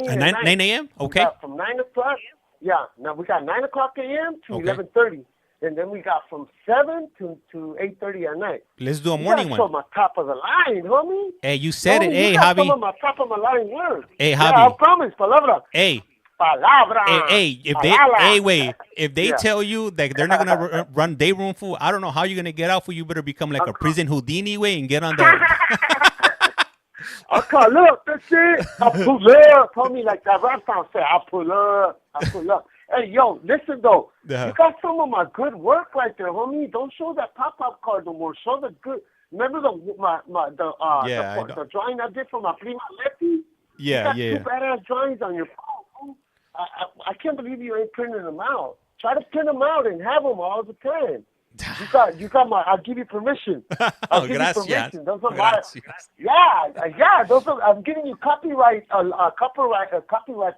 At 9 a.m. Okay. From 9 o'clock. Yeah. Now we got 9 o'clock a.m. to 11:30. And then we got from 7 to 8:30 at night. Let's do a morning one. Show my top of the line, homie. Hey, you said it. Hey, Javi. Some of my top of my line words. Hey, Javi. Yeah, I promise. Palabra. Hey. Palabra. Hey, if they tell you that they're not gonna run day room, fool, I don't know how you're gonna get out. For you better become like a prison Houdini way and get on that. I'll call up. That's it. I'll pull up. Homie, like that rap song said. I'll pull up. Hey, yo, listen, though. You got some of my good work right there, homie. Don't show that pop-up card no more. Show the good. Remember the drawing I did for my prima Leti? Yeah. Two badass drawings on your phone. I can't believe you ain't printing them out. Try to print them out and have them all the time. You got my. I'll give you permission. I'll give you permission. Those are my. Yeah. Those are. I'm giving you copyright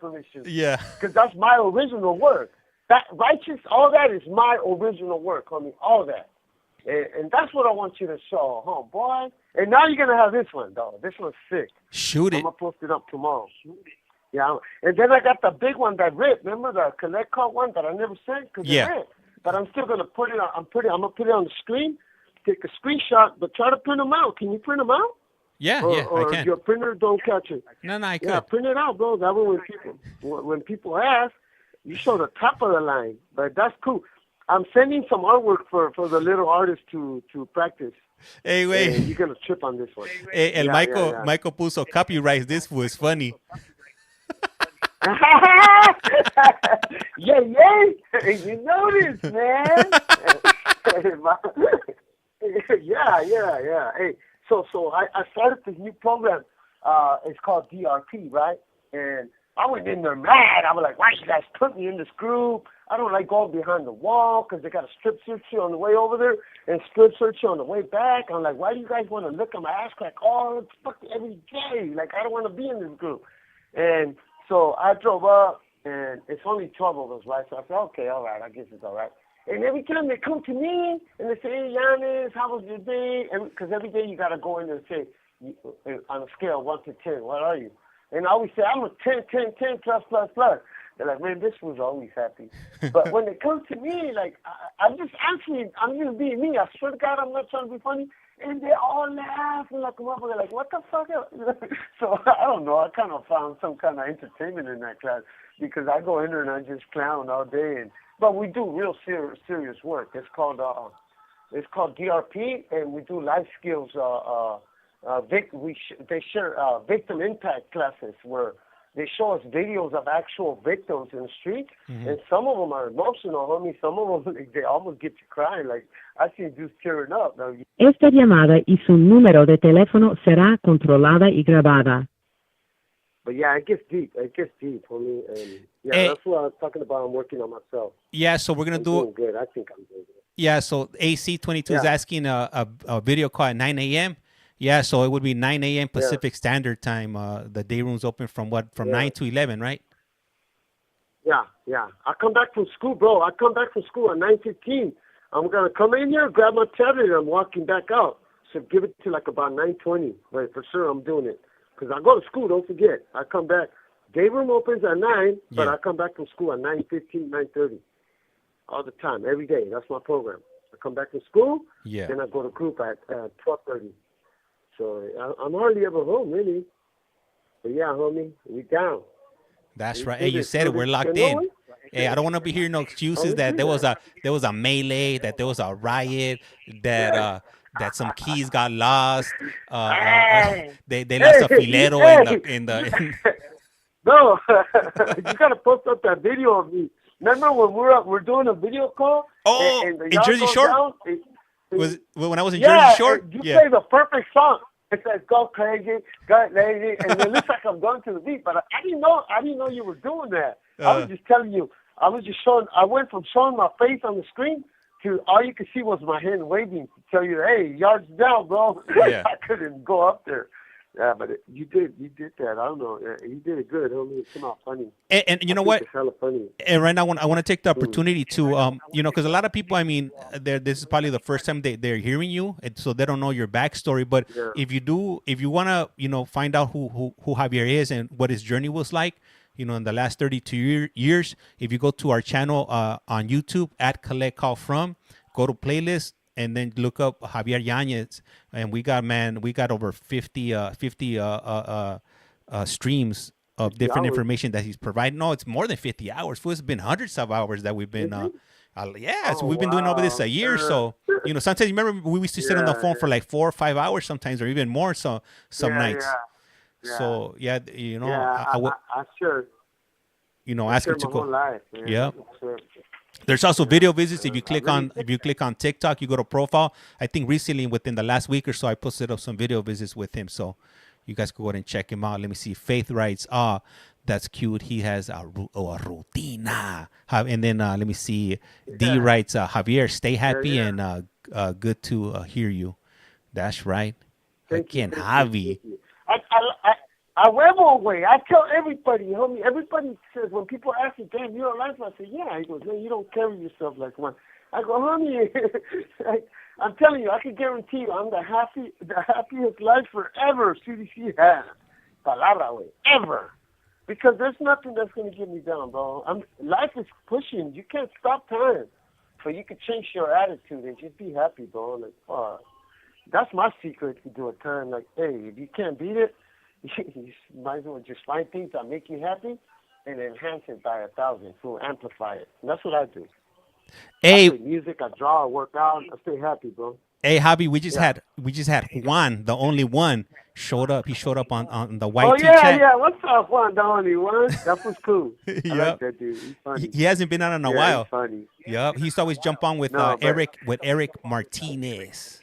permission. Yeah. Because that's my original work. That righteous, all that is my original work, homie. All that, and that's what I want you to show, boy. And now you're gonna have this one, though. This one's sick. Shoot it. I'm gonna post it up tomorrow. Yeah. And then I got the big one that ripped. Remember the CollectCall one that I never sent? Cause it ripped. But I'm still gonna put it on. I'm gonna put it on the screen. Take a screenshot, but try to print them out. Can you print them out? Yeah, or I can. Your printer don't catch it. No, I could. Yeah, print it out, bro. That way, when people ask, you show the top of the line. But that's cool. I'm sending some artwork for the little artist to practice. Hey, wait. You're gonna trip on this one. Hey, Michael Puso copyrights this was funny. Yeah, you know this, man. Yeah. Hey, so I started this new program. It's called DRP, right? And I went in there mad. I was like, why you guys put me in this group? I don't like going behind the wall because they got to strip search you on the way over there and strip search you on the way back. I'm like, why do you guys want to look at my ass crack all every day? Like, I don't want to be in this group. And So I drove up, and it's only 12 of us, right? So I said, okay, all right, I guess it's all right. And every time they come to me and they say, hey, Giannis, how was your day? Because every day you got to go in there and say, on a scale of 1 to 10, what are you? And I always say, I'm a 10, 10, 10, plus, plus, plus. They're like, man, this was always happy. But when they come to me, like, I'm just being me. I swear to God, I'm not trying to be funny. And they all laugh and like a motherfucker, like, what the fuck? So I don't know. I kind of found some kind of entertainment in that class because I go in there and I just clown all day. But we do real serious work. It's called DRP, and we do life skills. They share victim impact classes where they show us videos of actual victims in the street, and some of them are emotional, homie. Some of them, like, they almost get you crying. Like, I see dudes tearing up. Now, Esta llamada y su número de teléfono será controlada y grabada. but yeah, it gets deep. It gets deep, homie. And yeah, that's what I was talking about. I'm working on myself. Yeah, so we're gonna doing good. I think I'm doing good. Yeah, so AC22 is asking a video call at 9 a.m. Yeah, so it would be 9 a.m. Pacific Standard Time. The day room's open from 9 to 11, right? Yeah. I come back from school, bro. I come back from school at 9:15. I'm going to come in here, grab my tablet, and I'm walking back out. So give it to like about 9:20. But for sure, I'm doing it. Because I go to school, don't forget. I come back. Day room opens at 9, but I come back from school at 9:15, 9:30. All the time, every day. That's my program. I come back to school, then I go to group at 12:30. So I'm hardly ever home, really. But yeah, homie, we down. That's right. Hey, you said it. We're locked in. Hey, I don't want to be hearing no excuses that there was a melee, that there was a riot, that some keys got lost. They lost a filero in the. No, you gotta post up that video of me. Remember when we're doing a video call? Oh, and in Jersey Shore? Was when I was in Jersey Shore? You play the perfect song. It says "Go crazy, go lazy," and it looks like I'm going to the beat. But I didn't know you were doing that. I was just telling you. I was just showing. I went from showing my face on the screen to all you could see was my hand waving to tell you, "Hey, yards down, bro." Yeah. I couldn't go up there. Yeah, but you did that. I don't know. You did it good, homie. It came out funny. And you know what? It's hella funny. And right now, I want to take the opportunity to, because a lot of people, I mean, this is probably the first time they're hearing you, and so they don't know your backstory. But if you want to, find out who Javier is and what his journey was like, in the last 32 years, if you go to our channel on YouTube at CollectCallFrom, go to playlist, and then look up Javier Yanez, and we got over 50 streams of different information that he's providing. No, it's more than 50 hours. It's been hundreds of hours that we've been, so we've been doing over this a year. So, sometimes, remember, we used to sit on the phone for like 4 or 5 hours sometimes, or even more, so some nights. Yeah. So, I sure. Ask her to go. Life, yeah. Sure. There's also video visits. If you click on TikTok, you go to profile. I think recently, within the last week or so, I posted up some video visits with him. So you guys can go ahead and check him out. Let me see. Faith writes, that's cute. He has a rutina. And then let me see. D writes, Javier, stay happy and good to hear you. That's right. Again, Javi. I huevo way. I tell everybody, homie. Everybody says, when people ask me, damn, you're alive? I say, yeah. He goes, man, you don't carry yourself like one. I go, homie, I'm telling you, I can guarantee you, I'm the happiest life forever CDC has. Palabra way. Ever. Because there's nothing that's going to get me down, bro. Life is pushing. You can't stop time. So you can change your attitude and just be happy, bro. Like, that's my secret to a time. Like, hey, if you can't beat it, you might as well just find things that make you happy and enhance it by 1,000. So amplify it. And that's what I do. Hey, I play music, I draw, I work out, I stay happy, bro. Hey, Javi, we just had Juan, the only one, showed up. He showed up on the YT chat. Yeah. What's up, Juan? The only one. That was cool. I like that dude. He's funny. He hasn't been on in a while. He's funny. Yep. He used to always jump on with Eric Martinez.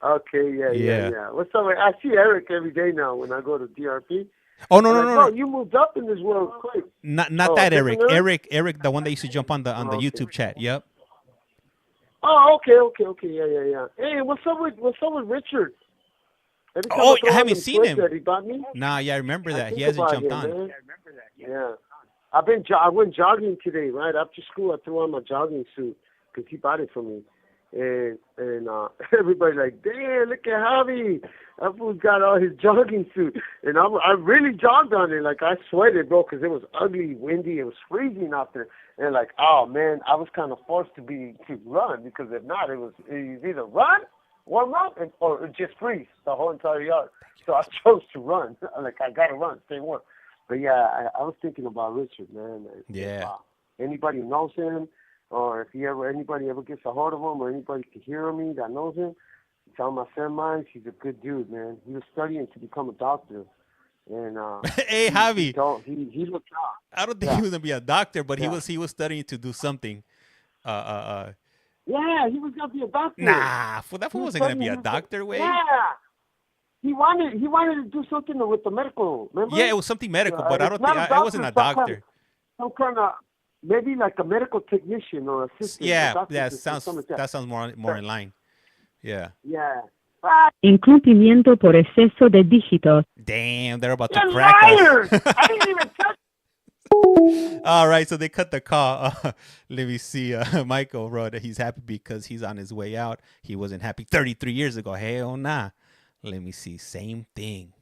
Okay, yeah. What's up? I see Eric every day now when I go to DRP. Oh no! Bro, you moved up in this world quick. Not that Eric. Eric, the one that used to jump on the YouTube chat. Yep. Oh, okay, yeah. Hey, what's up with Richard? Every time Oh, throw I on haven't them seen sweats him. that he bought me, Nah, yeah, I remember that. think He hasn't about jumped him, on. man. Yeah. I went jogging today, right after school. I threw on my jogging suit because he bought it for me, and everybody like, damn, look at Javi. That fool got all his jogging suit, and I really jogged on it. Like I sweated, bro, because it was ugly, windy. It was freezing out there, and like, oh man, I was kind of forced to run because if not, it was either run, warm up, or just freeze the whole entire yard. So I chose to run. Like I gotta run, stay warm. But yeah, I was thinking about Richard, man. Yeah. Anybody who knows him, or if anybody ever gets a hold of him, or anybody can hear me that knows him, tell him I said mine. He's a good dude, man. He was studying to become a doctor, and Hey, Javi. He looked out. I don't think he was gonna be a doctor, but Yeah. he was studying to do something. Yeah, he was gonna be a doctor. Nah, that fool wasn't gonna be a doctor, way. Yeah. He wanted to do something with the medical. Remember? Yeah, it was something medical, but I don't not think a I wasn't a doctor. Some kind of maybe like a medical technician or assistant. Yeah, that sounds more in line. Yeah. Yeah. Incumplimiento por exceso de dígitos. Damn, they're about to You're crack liars! us. I didn't even touch. All right, so they cut the call. Let me see. Michael wrote that he's happy because he's on his way out. He wasn't happy 33 years ago. Hell nah. Let me see. Same thing.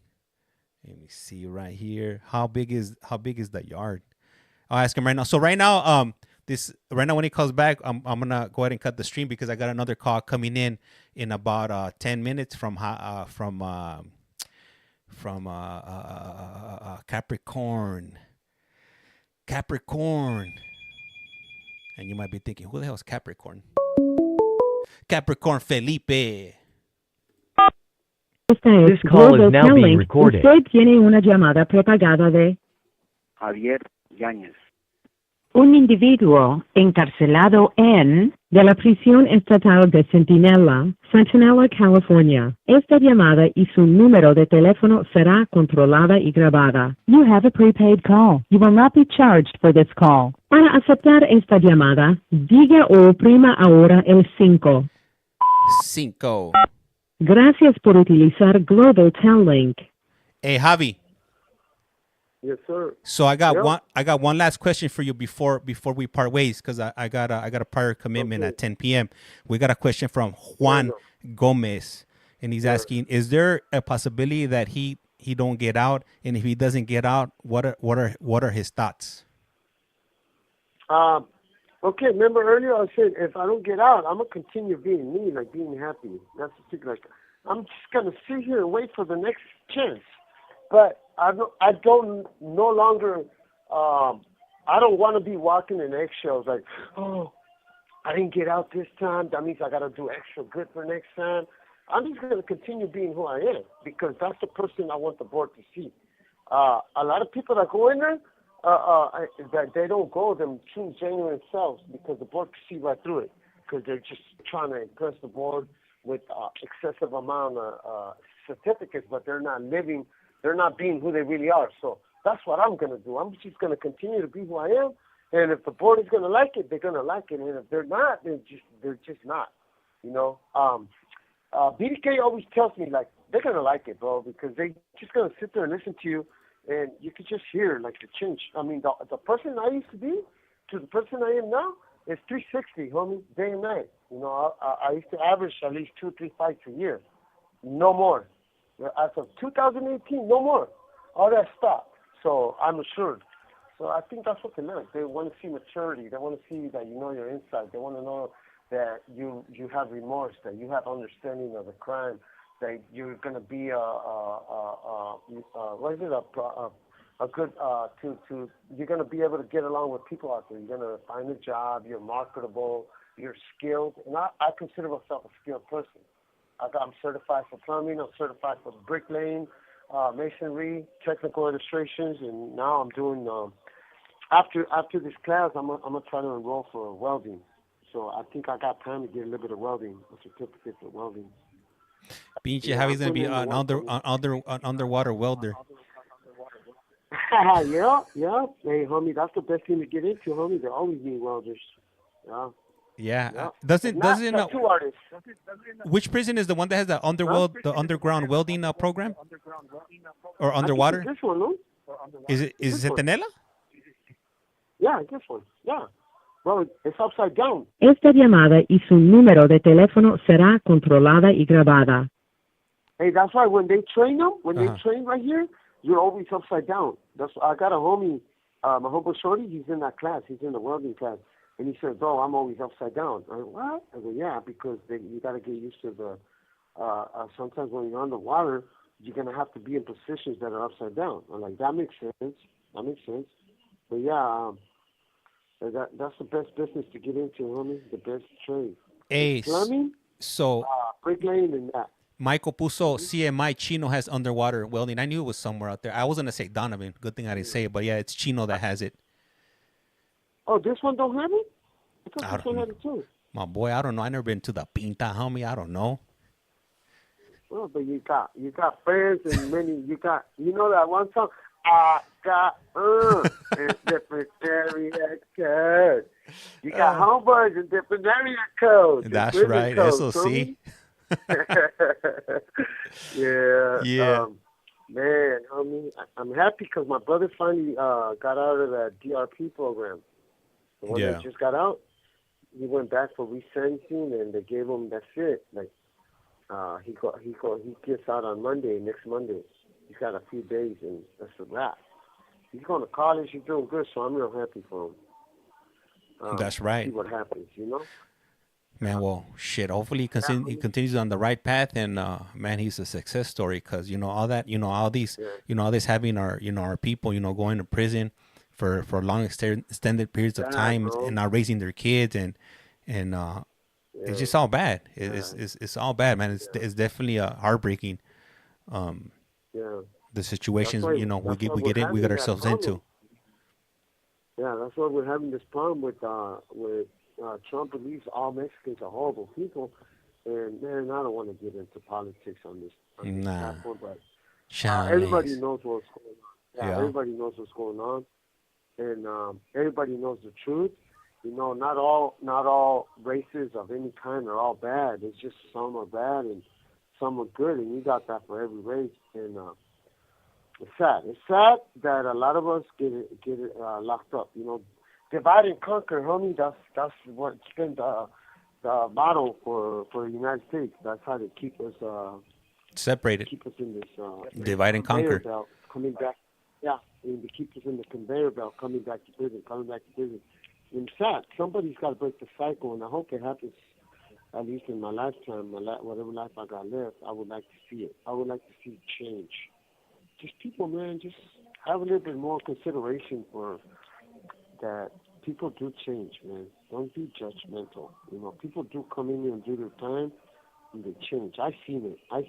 Let me see right here. How big is the yard? I'll ask him right now. So right now, when he calls back, I'm gonna go ahead and cut the stream because I got another call coming in about 10 minutes from Capricorn. And you might be thinking, who the hell is Capricorn? Capricorn Felipe. This call is now being recorded. Usted tiene una llamada prepagada de Javier Yáñez. un individuo encarcelado de la prisión estatal de Centinela, California. Esta llamada y su número de teléfono será controlada y grabada. You have a prepaid call. You will not be charged for this call. Para aceptar esta llamada, diga o oprima ahora el 5. 5. Gracias por utilizar Global Tel Link. Hey, Javi. Yes, sir. So I got one last question for you before we part ways because I got a prior commitment at 10 p.m. We got a question from Juan Gomez, and he's asking: is there a possibility that he don't get out, and if he doesn't get out, what are his thoughts? Okay, remember earlier I said if I don't get out, I'm gonna continue being me, like being happy. That's the thing. Like I'm just gonna sit here and wait for the next chance. But I don't no longer. I don't want to be walking in eggshells. Like, oh, I didn't get out this time. That means I got to do extra good for next time. I'm just going to continue being who I am because that's the person I want the board to see. A lot of people that go in there, that they don't go them true, genuine selves because the board can see right through it because they're just trying to impress the board with excessive amount of certificates, but they're not living. They're not being who they really are. So that's what I'm going to do. I'm just going to continue to be who I am. And if the board is going to like it, they're going to like it. And if they're not, they're just not. You know, Biddy K always tells me, like, they're going to like it, bro, because they just going to sit there and listen to you. And you could just hear, like, the change. I mean, the person I used to be to the person I am now is 360, homie, day and night. You know, I used to average at least 2-3 fights a year. No more. As of 2018, no more. All that stopped. So I'm assured. So I think that's what they like. They want to see maturity. They want to see that you know your inside. They want to know that you have remorse, that you have understanding of the crime, that you're going to be a good you're going to be able to get along with people out there. You're going to find a job. You're marketable. You're skilled. And I consider myself a skilled person. I'm certified for plumbing. I'm certified for bricklaying, masonry, technical illustrations, and now I'm doing. After this class, I'm gonna try to enroll for welding. So I think I got time to get a little bit of welding, a certificate for welding. Pinche Javi's gonna be an underwater welder. Yeah. Hey, homie, that's the best thing to get into, homie. They always need welders. Yeah. Yeah. Yeah. Doesn't Not doesn't tattoo artists. which prison is the one that has the underground welding program or I think underwater? it's this one, no? Is it This one. Centinela? Yeah, this one. Yeah. Well, it's upside down. Esta llamada y su número de teléfono será controlada y grabada. Hey, that's why when they train them, when Uh-huh. they train right here, you're always upside down. I got a homie, my homie Shorty, he's in that class. He's in the welding class. And he said, bro, I'm always upside down. I went, what? I go, yeah, because you got to get used to the, sometimes when you're underwater, you're going to have to be in positions that are upside down. I'm like, that makes sense. That makes sense. But yeah, that's the best business to get into, homie. The best trade. Hey, Plumbing, so bricklaying, and that. Michael Puso, CMI Chino has underwater welding. I knew it was somewhere out there. I was going to say Donovan. Good thing I didn't say it. But yeah, it's Chino that has it. Oh, this one don't have it? I thought I this one don't had it too. My boy, I don't know. I never been to the Pinta, homie. I don't know. Well, but you got friends and many. You know that one song. I got in different area codes. You got homeboys in different area codes. That's prison right. codes, SOC. Yeah. Man, homie, I'm happy because my brother finally got out of that DRP program. The one that just got out. He went back for resentencing, and they gave him, that's it. Like, he gets out on Monday, next Monday. He's got a few days, and that's a wrap. He's going to college. He's doing good, so I'm real happy for him. That's right. See what happens, you know? Man, well, shit. Hopefully he continues on the right path, and man, he's a success story. Because all that, all these, all this having our, our people, going to prison for long extended periods of time, and not raising their kids, and it's just all bad. It's all bad, man. It's definitely heartbreaking. The situations we get ourselves into. Yeah, that's why we're having this problem with Trump believes all Mexicans are horrible people, and man, I don't want to get into politics on this platform, but everybody knows what's going on. Yeah, everybody knows what's going on, and everybody knows the truth. Not all races of any kind are all bad. It's just some are bad and some are good, and you got that for every race. And it's sad. It's sad that a lot of us get locked up. Divide and conquer, homie. That's what's been the motto for the United States. That's how they keep us separated. Keep us in this divide and conquer. Belt, coming back. Yeah, and they keep us in the conveyor belt, coming back to prison. And it's sad. Somebody's got to break the cycle, and I hope it happens. At least in my lifetime, whatever life I got left, I would like to see it. I would like to see change. Just people, man, just have a little bit more consideration for that. People do change, man. Don't be judgmental. People do come in here and do their time, and they change. I've seen it. I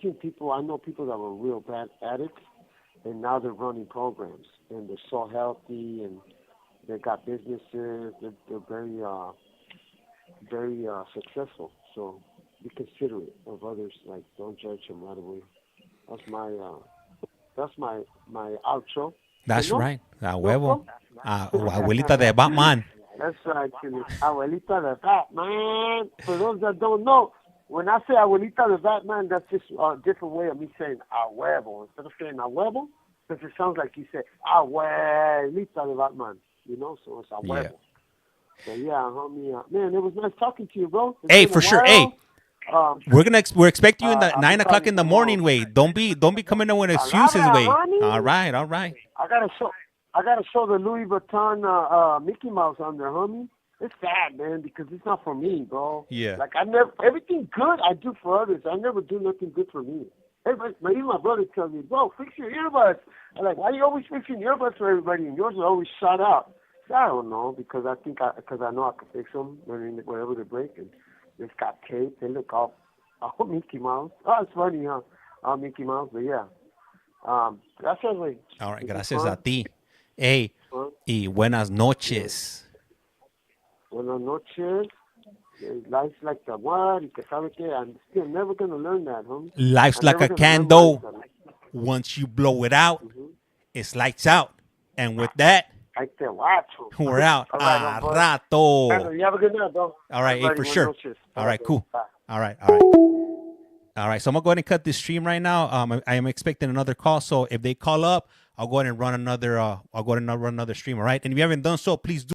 know people that were real bad addicts, and now they're running programs, and they're so healthy, and they got businesses. They're very, very successful. So be considerate of others. Like, don't judge them right away. That's my outro. That's right. A huevo. Abuelita de Batman. That's right, Abuelita de Batman. For those that don't know, when I say Abuelita de Batman, that's just a different way of me saying a huevo. Instead of saying a huevo, because it sounds like you say Abuelita de Batman. So it's a huevo. Yeah. So yeah, homie, man, it was nice talking to you, bro. Hey, for sure. Hey, we're expecting you in the 9 o'clock in the morning way. Don't be coming in with excuses way. All right. I gotta show the Louis Vuitton Mickey Mouse on there, homie. It's sad, man, because it's not for me, bro. Yeah. Like everything good I do for others. I never do nothing good for me. Even my brother tells me, bro, fix your earbuds. I'm like, why are you always fixing earbuds for everybody and yours are always shut out? I don't know, because I know I can fix them whenever they break. And it's got tape. They look all Mickey Mouse. Oh, it's funny, huh? All Mickey Mouse, but yeah. Gracias, güey. All right, gracias a ti. Hey, y buenas noches. Buenas noches. Life's like the what? Y que sabe que I'm still never going to learn that, homie. Life's like a candle. Once you blow it out, it's lights out. And with that, I te guacho. We're out. All right, Rato. Brother, you have a good night, bro. All right, hey, for sure. All right, cool. Bye. All right. All right, so I'm going to go ahead and cut this stream right now. I am expecting another call, so if they call up, I'll go ahead and run another. I'll go ahead and run another stream. All right, and if you haven't done so, please do.